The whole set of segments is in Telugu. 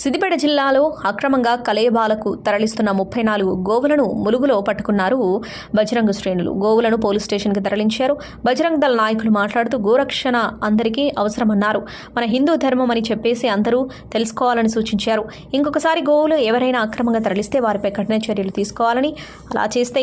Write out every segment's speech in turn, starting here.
సిద్దిపేట జిల్లాలో అక్రమంగా కలేబాలకు తరలిస్తున్న 34 గోవులను ములుగులో పట్టుకున్నారు బజరంగ్ శ్రేణులు. గోవులను పోలీస్ స్టేషన్కి తరలించారు. బజరంగ్ దళ నాయకులు మాట్లాడుతూ గోరక్షణ అందరికీ అవసరమన్నారు. మన హిందూ ధర్మం అని చెప్పేసి అందరూ తెలుసుకోవాలని సూచించారు. ఇంకొకసారి గోవులు ఎవరైనా అక్రమంగా తరలిస్తే వారిపై కఠిన చర్యలు తీసుకోవాలని, అలా చేస్తే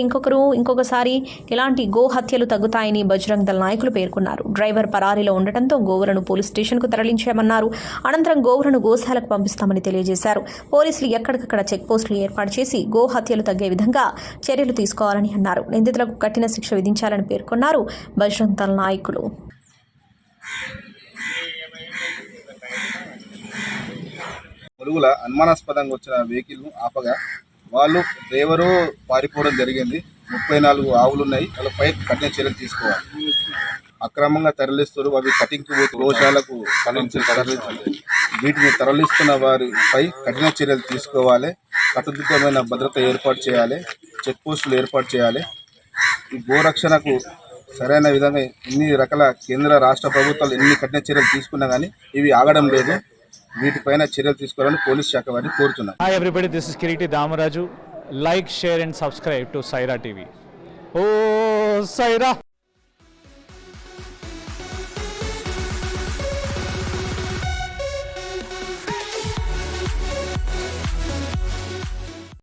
ఇంకొకసారి ఇలాంటి గో హత్యలు తగ్గుతాయని బజరంగ్ దళ నాయకులు పేర్కొన్నారు. డ్రైవర్ పరారీలో ఉండటంతో గోవులను పోలీస్ స్టేషన్కు తరలించామన్నారు. అనంతరం గోవులను గోశాలకు పంపిస్తామని తెలియజేశారు. పోలీసులు ఎక్కడికక్కడ చెక్ పోస్టులు ఏర్పాటు చేసి గో హత్యలు తగ్గే విధంగా చర్యలు తీసుకోవాలని అన్నారు. నిందితులకు కఠిన శిక్ష విధించాలని పేర్కొన్నారు బజరంగ్ దళ నాయకులు. ములుగుల అనుమానాస్పదంగా వచ్చిన వెహికల్ ఆపగా వాళ్ళు డ్రైవరు పారిపోవడం జరిగింది. 34 ఆవులు ఉన్నాయి. వాళ్ళపై కఠిన చర్యలు తీసుకోవాలి. అక్రమంగా తరలిస్తారు. అవి కటింగ్కి పోతే గోశాలకు తరలించాలి. వీటిని తరలిస్తున్న వారిపై కఠిన చర్యలు తీసుకోవాలి. కట్టుదిట్టమైన భద్రత ఏర్పాటు చేయాలి. చెక్ పోస్టులు ఏర్పాటు చేయాలి. ఈ గోరక్షణకు సరైన విధంగా ఎన్ని రకాల కేంద్ర రాష్ట్ర ప్రభుత్వాలు ఎన్ని కఠిన చర్యలు తీసుకున్నా కానీ ఇవి ఆగడం లేదు. వీటిపైన చర్యలు తీసుకోవాలని పోలీస్ శాఖ వారిని కోరుతున్నాను. Hi everybody, this is Kiriti Damaraju. Like, share and subscribe to Saira TV. Oh, Saira!